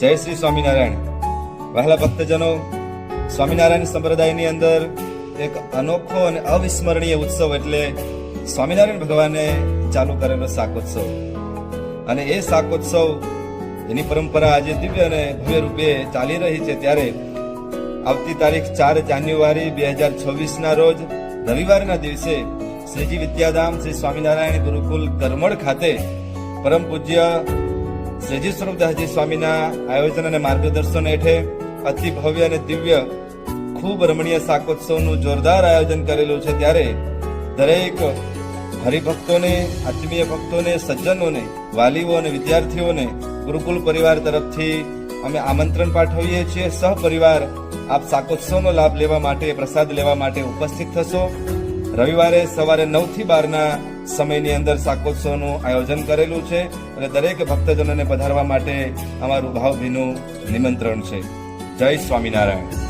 જય શ્રી સ્વામિનારાયણ. વહાલા ભક્તજનો, સ્વામિનારાયણ સંપ્રદાયની અંદર એક અનોખો અને અવિસ્મરણીય ઉત્સવ એટલે સ્વામિનારાયણ ભગવાને ચાલુ કરેલો શાકોત્સવ. અને એ શાકોત્સવ એની પરંપરા આજે દિવ્ય અને ભવ્ય રૂપે ચાલી રહી છે. ત્યારે આવતી તારીખ 4 જાન્યુઆરી 2026 રોજ રવિવારના દિવસે શ્રીજી વિદ્યાધામ શ્રી સ્વામિનારાયણ ગુરુકુલ કરમળ ખાતે પરમ પૂજ્ય શ્રીજી સ્વરૂપદાસજી સ્વામીના આયોજન અને માર્ગદર્શન હેઠળ અતિ ભવ્ય અને દિવ્ય ખૂબ રમણીય શાકોત્સવનું જોરદાર આયોજન કરેલું છે. ત્યારે દરેક હરિભક્તોને, આત્મીય ભક્તોને, સજ્જનોને, વાલીઓ અને વિદ્યાર્થીઓને ગુરુકુલ પરિવાર તરફથી અમે આમંત્રણ પાઠવીએ છીએ. સહપરિવાર આપ શાકોત્સવનો લાભ લેવા માટે, પ્રસાદ લેવા માટે ઉપસ્થિત થશો. રવિવારે સવારે 9 થી 12 સમયની અંદર શાકોત્સવનું આયોજન કરેલું છે અને દરેક ભક્તજનોને પધારવા માટે અમારું ભાવભીનું નિમંત્રણ છે. જય સ્વામિનારાયણ.